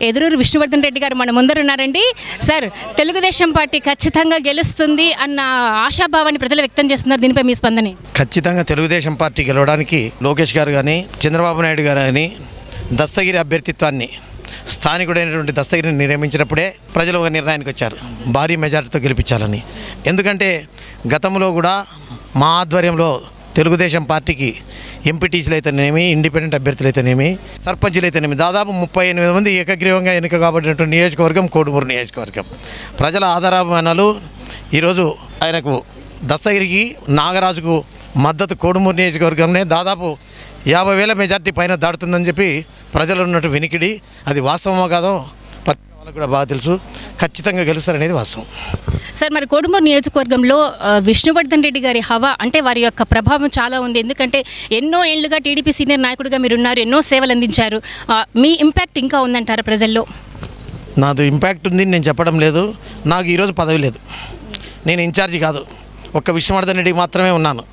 ఎదురూరు విష్ణువర్ధన్ రెడ్డి గారు మన ముందర ఉన్నారండి. సార్, తెలుగుదేశం పార్టీ ఖచ్చితంగా గెలుస్తుంది అన్న ఆశాభావాన్ని ప్రజలు వ్యక్తం చేస్తున్నారు. దీనిపై మీ స్పందన? ఖచ్చితంగా తెలుగుదేశం పార్టీ గెలవడానికి లోకేష్ గారు కానీ చంద్రబాబు నాయుడు గారు కానీ దస్తగిరి అభ్యర్థిత్వాన్ని స్థానికుడైనటువంటి దస్తగిరిని నియమించినప్పుడే ప్రజలు ఒక నిర్ణయానికి వచ్చారు, భారీ మెజార్టీతో గెలిపించాలని. ఎందుకంటే గతంలో కూడా మా ఆధ్వర్యంలో తెలుగుదేశం పార్టీకి ఎంపీటీసీలు అయితేనేమి, ఇండిపెండెంట్ అభ్యర్థులు అయితేనేమి, సర్పంచులు అయితేనేమి దాదాపు 38 మంది ఏకగ్రీవంగా ఎన్నిక కాబట్టినటువంటి నియోజకవర్గం కోడుమూరు నియోజకవర్గం. ప్రజల ఆధారాభిమానాలు ఈరోజు ఆయనకు దస్తగిరికి, నాగరాజుకు మద్దతు కోడుమూరు నియోజకవర్గంలో దాదాపు 50,000 మెజార్టీ పైన దాటుతుందని చెప్పి ప్రజలు ఉన్నట్టు వినికిడి. అది వాస్తవమో కాదో పత్రిక వాళ్ళకు కూడా బాగా తెలుసు. ఖచ్చితంగా గెలుస్తారనేది వాస్తవం. సార్, మరి కోడుమూరు నియోజకవర్గంలో విష్ణువర్ధన్ రెడ్డి గారి హవా అంటే వారి యొక్క ప్రభావం చాలా ఉంది. ఎందుకంటే ఎన్నో ఏళ్లుగా టీడీపీ సీనియర్ నాయకుడిగా మీరు ఉన్నారు, ఎన్నో సేవలు అందించారు. మీ ఇంపాక్ట్ ఇంకా ఉందంటారా ప్రజల్లో? నాది ఇంపాక్ట్ ఉంది నేను చెప్పడం లేదు. నాకు ఈరోజు పదవి లేదు, నేను ఇన్ఛార్జి కాదు. ఒక్క విష్ణువర్ధన్ రెడ్డికి మాత్రమే ఉన్నాను.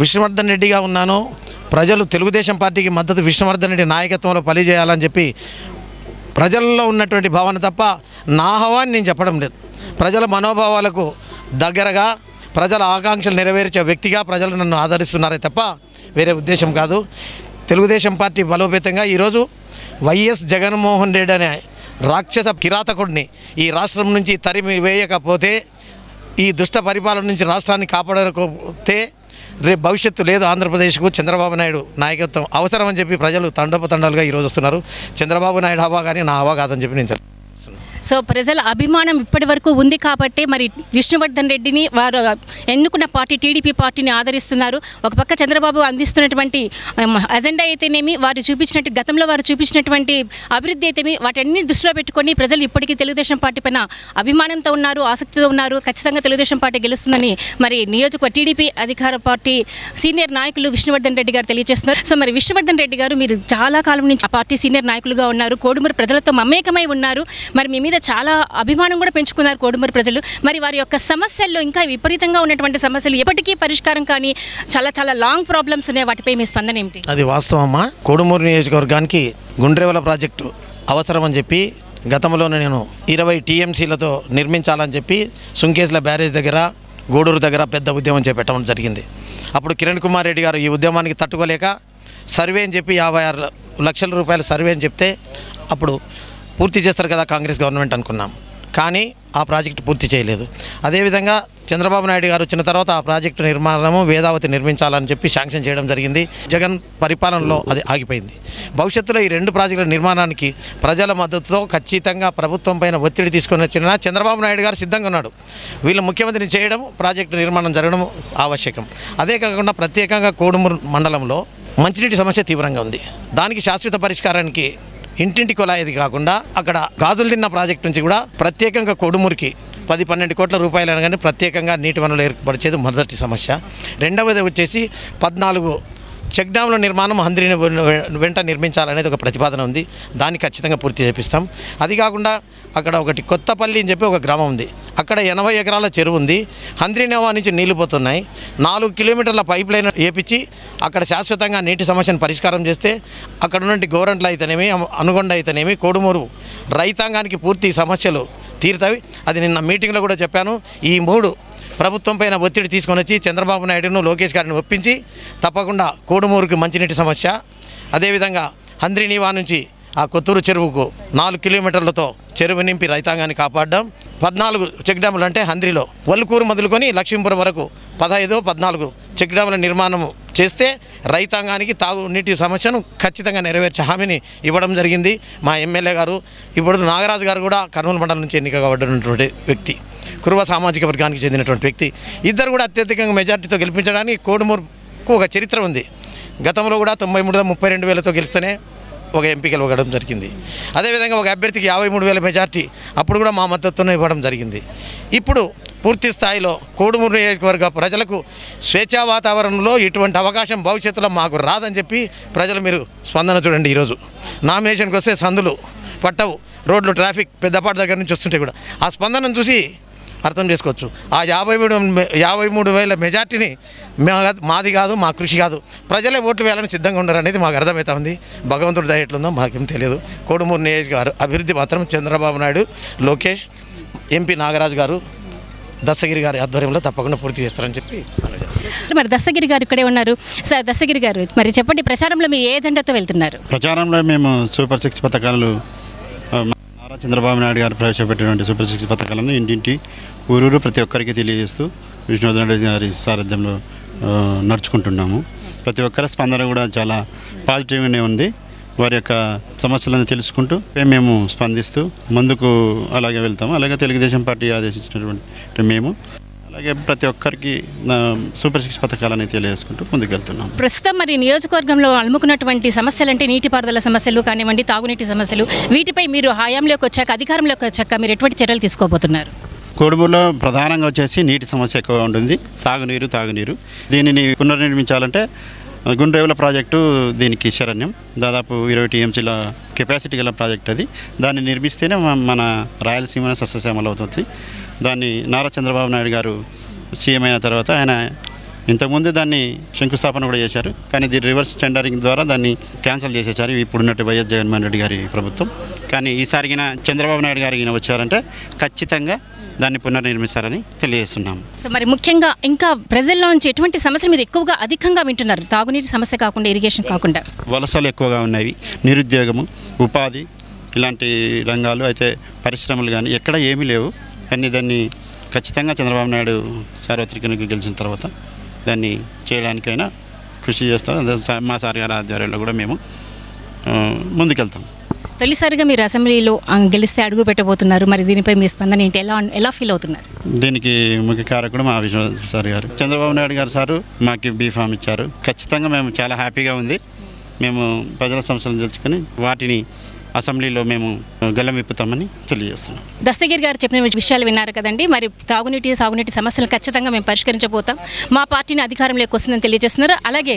విష్ణువర్ధన్ రెడ్డిగా ఉన్నాను. ప్రజలు తెలుగుదేశం పార్టీకి మద్దతు విష్ణువర్ధన్ రెడ్డి నాయకత్వంలో పనిచేయాలని చెప్పి ప్రజల్లో ఉన్నటువంటి భావన తప్ప నా హవాని నేను చెప్పడం లేదు. ప్రజల మనోభావాలకు దగ్గరగా ప్రజల ఆకాంక్షలు నెరవేర్చే వ్యక్తిగా ప్రజలు నన్ను ఆదరిస్తున్నారే తప్ప వేరే ఉద్దేశం కాదు. తెలుగుదేశం పార్టీ బలోపేతంగా ఈరోజు వైఎస్ జగన్మోహన్ రెడ్డి అనే రాక్షస కిరాతకుడిని ఈ రాష్ట్రం నుంచి తరిమి వేయకపోతే, ఈ దుష్ట పరిపాలన నుంచి రాష్ట్రాన్ని కాపాడకపోతే రేపు భవిష్యత్తు లేదు ఆంధ్రప్రదేశ్కు. చంద్రబాబు నాయుడు నాయకత్వం అవసరం అని చెప్పి ప్రజలు తండోపతండాలుగా ఈరోజు వస్తున్నారు. చంద్రబాబు నాయుడు హవా కానీ నా హవా కాదని చెప్పి నేను చెప్తున్నాను. సో ప్రజల అభిమానం ఇప్పటి వరకు ఉంది కాబట్టి మరి విష్ణువర్ధన్ రెడ్డిని వారు ఎన్నుకున్న పార్టీ టీడీపీ పార్టీని ఆదరిస్తున్నారు. ఒక పక్క చంద్రబాబు అందిస్తున్నటువంటి అజెండా అయితేనేమి, వారు చూపించినట్టు గతంలో వారు చూపించినటువంటి అభివృద్ధి అయితేమి, వాటన్ని దృష్టిలో పెట్టుకొని ప్రజలు ఇప్పటికీ తెలుగుదేశం పార్టీ పైన అభిమానంతో ఉన్నారు, ఆసక్తితో ఉన్నారు. ఖచ్చితంగా తెలుగుదేశం పార్టీ గెలుస్తుందని మరి టీడీపీ అధికార పార్టీ సీనియర్ నాయకులు విష్ణువర్ధన్ రెడ్డి గారు తెలియజేస్తున్నారు. సో మరి విష్ణువర్ధన్ రెడ్డి గారు, మీరు చాలా కాలం నుంచి ఆ పార్టీ సీనియర్ నాయకులుగా ఉన్నారు, కోడుమూరు ప్రజలతో మమేకమై ఉన్నారు. మరి మీ మీద చాలా అభిమానం కూడా పెంచుకున్నారు కోడుమూరు ప్రజలు. మరి వారి యొక్క సమస్యల్లో ఇంకా విపరీతంగా ఉన్నటువంటి సమస్యలు ఎప్పటికీ పరిష్కారం కానీ చాలా చాలా లాంగ్ ప్రాబ్లమ్స్ ఉన్నాయి, వాటిపై మీ స్పందన ఏమిటి? అది వాస్తవమ్మా. కోడుమూరు నియోజకవర్గానికి గుండ్రేవల ప్రాజెక్టు అవసరం అని చెప్పి గతంలోనే నేను 20 టీఎంసీలతో నిర్మించాలని చెప్పి సుంకేశ్ల బ్యారేజ్ దగ్గర, గూడూరు దగ్గర పెద్ద ఉద్యమం చేపట్టడం జరిగింది. అప్పుడు కిరణ్ కుమార్ రెడ్డి గారు ఈ ఉద్యమానికి తట్టుకోలేక సర్వే అని చెప్పి 56 లక్షల రూపాయల సర్వే అని చెప్తే అప్పుడు పూర్తి చేస్తారు కదా కాంగ్రెస్ గవర్నమెంట్ అనుకున్నాం. కానీ ఆ ప్రాజెక్టు పూర్తి చేయలేదు. అదేవిధంగా చంద్రబాబు నాయుడు గారు వచ్చిన తర్వాత ఆ ప్రాజెక్టు నిర్మాణము వేదావతి నిర్మించాలని చెప్పి శాంక్షన్ చేయడం జరిగింది. జగన్ పరిపాలనలో అది ఆగిపోయింది. భవిష్యత్తులో ఈ 2 ప్రాజెక్టుల నిర్మాణానికి ప్రజల మద్దతుతో ఖచ్చితంగా ప్రభుత్వం పైన ఒత్తిడి తీసుకొని వచ్చిన చంద్రబాబు నాయుడు గారు సిద్ధంగా ఉన్నాడు. వీళ్ళు ముఖ్యమంత్రిని చేయడం, ప్రాజెక్టు నిర్మాణం జరగడం ఆవశ్యకం. అదే కాకుండా ప్రత్యేకంగా కోడుమూరు మండలంలో మంచినీటి సమస్య తీవ్రంగా ఉంది. దానికి శాశ్వత పరిష్కారానికి ఇంటింటి కుళాయిది కాకుండా అక్కడ గాజులు తిన్న ప్రాజెక్టు నుంచి కూడా ప్రత్యేకంగా కోడుమూరికి 10-12 కోట్ల రూపాయలు అనగానే ప్రత్యేకంగా నీటి వనరులు ఏర్పరిచేది మొదటి సమస్య. రెండవది వచ్చేసి 14 చెక్ డ్యామ్ల నిర్మాణం హంద్రిని వెంట నిర్మించాలనేది ఒక ప్రతిపాదన ఉంది. దాన్ని ఖచ్చితంగా పూర్తి చేపిస్తాం. అది కాకుండా అక్కడ ఒకటి కొత్తపల్లి అని చెప్పి ఒక గ్రామం ఉంది. అక్కడ 80 ఎకరాల చెరువు ఉంది. హంద్రినేవా నుంచి నీళ్లు పోతున్నాయి. 4 కిలోమీటర్ల పైప్ లైన్ వేపించి అక్కడ శాశ్వతంగా నీటి సమస్యను పరిష్కారం చేస్తే అక్కడ నుండి గోరంట్ల అయితేనేమి, అనుగొండ అయితేనేమి, కోడుమూరు రైతాంగానికి పూర్తి సమస్యలు తీరుతాయి. అది నిన్న మీటింగ్లో కూడా చెప్పాను. ఈ 3 ప్రభుత్వం పైన ఒత్తిడి తీసుకొని వచ్చి చంద్రబాబు నాయుడును, లోకేష్ గారిని ఒప్పించి తప్పకుండా కోడుమూరుకి మంచినీటి సమస్య, అదేవిధంగా హంద్రినీవా నుంచి ఆ కొత్తూరు చెరువుకు 4 కిలోమీటర్లతో చెరువు నింపి రైతాంగాన్ని కాపాడడం. 14 చెక్ డ్యాములు అంటే హంద్రిలో వల్కూరు మొదలుకొని లక్ష్మీపురం వరకు 15-14 చెక్ డ్యాముల నిర్మాణం చేస్తే రైతాంగానికి తాగునీటి సమస్యను ఖచ్చితంగా నెరవేర్చే హామీని ఇవ్వడం జరిగింది మా ఎమ్మెల్యే గారు. ఇప్పుడు నాగరాజు గారు కూడా కర్నూలు మండలం నుంచి ఎన్నిక కాబడినటువంటి వ్యక్తి, కురువ సామాజిక వర్గానికి చెందినటువంటి వ్యక్తి. ఇద్దరు కూడా అత్యధికంగా మెజార్టీతో గెలిపించడానికి కోడుమూరుకు ఒక చరిత్ర ఉంది. గతంలో కూడా 93లో 32,000తో గెలిస్తేనే ఒక ఎంపీ గెలవడం జరిగింది. అదేవిధంగా ఒక అభ్యర్థికి 53,000 మెజార్టీ అప్పుడు కూడా మా మద్దతును ఇవ్వడం జరిగింది. ఇప్పుడు పూర్తి స్థాయిలో కోడుమూరు నియోజకవర్గ ప్రజలకు స్వేచ్ఛా వాతావరణంలో ఇటువంటి అవకాశం భవిష్యత్తులో మాకు రాదని చెప్పి ప్రజలు మీరు స్పందన చూడండి. ఈరోజు నామినేషన్కి వస్తే సందులు పట్టవు, రోడ్లు ట్రాఫిక్ పెద్దపాటు దగ్గర నుంచి వస్తుంటే కూడా ఆ స్పందనను చూసి అర్థం చేసుకోవచ్చు. ఆ 53,000 మెజార్టీని మాది కాదు, మా కృషి కాదు, ప్రజలే ఓట్లు వేయాలని సిద్ధంగా ఉన్నారు అనేది మాకు అర్థమవుతా ఉంది. భగవంతుడి దయ ఎట్లుందో మాకేం తెలియదు. కోడుమూరు నియోజకవర్గ అభివృద్ధి మాత్రం చంద్రబాబు నాయుడు, లోకేష్, ఎంపీ నాగరాజు గారు, దస్తగిరి గారి ఆధ్వర్యంలో తప్పకుండా పూర్తి చేస్తారని చెప్పి. మరి దస్తగిరి గారు ఇక్కడే ఉన్నారు. సార్ దస్తగిరి గారు, మరి చెప్పండి, ప్రచారంలో మీరు ఏ ఎజెండాతో వెళ్తున్నారు? ప్రచారంలో మేము సూపర్ 6 పథకాలు, నారా చంద్రబాబు నాయుడు గారు ప్రవేశపెట్టినటువంటి సూపర్ 6 పథకాలను ఇంటింటి ఊరూరు ప్రతి ఒక్కరికి తెలియజేస్తూ విష్ణువర్ధన్ రెడ్డి గారి సారథ్యంలో నడుచుకుంటున్నాము. ప్రతి ఒక్కరి స్పందన కూడా చాలా పాజిటివ్గానే ఉంది. వారి యొక్క సమస్యలను తెలుసుకుంటూ మేము స్పందిస్తూ ముందుకు అలాగే వెళ్తాము. అలాగే తెలుగుదేశం పార్టీ ఆదేశించినటువంటి మేము అలాగే ప్రతి ఒక్కరికి సూపర్ 6 పథకాలని తెలియజేసుకుంటూ ముందుకెళ్తున్నాం. ప్రస్తుతం మరి నియోజకవర్గంలో అలుముకున్నటువంటి సమస్యలు అంటే నీటిపారుదల సమస్యలు కానివ్వండి, తాగునీటి సమస్యలు, వీటిపై మీరు హయాంలోకి వచ్చాక, అధికారంలోకి వచ్చాక మీరు ఎటువంటి చర్యలు తీసుకోబోతున్నారు? కోడుమూరులో ప్రధానంగా వచ్చేసి నీటి సమస్య ఎక్కువగా ఉంటుంది. సాగునీరు, తాగునీరు. దీనిని పునర్నిర్మించాలంటే గుండ్రేవుల ప్రాజెక్టు దీనికి శరణ్యం. దాదాపు 20 టీఎంసీల కెపాసిటీ గల ప్రాజెక్ట్ అది. దాన్ని నిర్మిస్తేనే మన రాయలసీమ సస్యశ్యామలం అవుతుంది. దాన్ని నారా చంద్రబాబు నాయుడు గారు సీఎం అయిన తర్వాత ఆయన ఇంతకుముందు దాన్ని శంకుస్థాపన కూడా చేశారు. కానీ ఇది రివర్స్ టెండరింగ్ ద్వారా దాన్ని క్యాన్సిల్ చేసేసారు ఇప్పుడున్నట్టు వైఎస్ జగన్మోహన్ రెడ్డి గారి ప్రభుత్వం. కానీ ఈసారిగిన చంద్రబాబు నాయుడు గారికి వచ్చారంటే ఖచ్చితంగా దాన్ని పునర్నిర్మిస్తారని తెలియజేస్తున్నాము. సో మరి ముఖ్యంగా ఇంకా ప్రజల్లో నుంచి ఎటువంటి సమస్యలు మీరు ఎక్కువగా అధికంగా వింటున్నారు? తాగునీటి సమస్య కాకుండా, ఇరిగేషన్ కాకుండా వలసలు ఎక్కువగా ఉన్నాయి, నిరుద్యోగము, ఉపాధి ఇలాంటి రంగాలు అయితే పరిశ్రమలు కానీ ఎక్కడ ఏమీ లేవు. కానీ దాన్ని ఖచ్చితంగా చంద్రబాబు నాయుడు సార్వత్రికంగా గెలిచిన తర్వాత దాన్ని చేయడానికైనా కృషి చేస్తారు. మా సార్ గారి ఆధ్వర్యంలో కూడా మేము ముందుకెళ్తాం. తొలిసారిగా మీరు అసెంబ్లీలో గెలిస్తే అడుగు పెట్టబోతున్నారు. మరి దీనిపై మీ స్పందన ఏంటి? ఎలా ఫీల్ అవుతున్నారు? దీనికి ముఖ్య కారకుడు మా విశ్వనాథ్ సార్ గారు, చంద్రబాబు నాయుడు గారు సారు మాకు బీఫామ్ ఇచ్చారు. ఖచ్చితంగా మేము చాలా హ్యాపీగా ఉంది. మేము ప్రజల సమస్యలను తెలుసుకొని వాటిని అసెంబ్లీలో మేము గలం విప్పుతామని తెలియజేస్తున్నాం. దస్తగిరి గారు చెప్పిన విషయాలు విన్నారు కదండి. మరి తాగునీటి, సాగునీటి సమస్యలు ఖచ్చితంగా మేము పరిష్కరించబోతాం. మా పార్టీని అధికారంలోకి వస్తుందని తెలియజేస్తున్నారు. అలాగే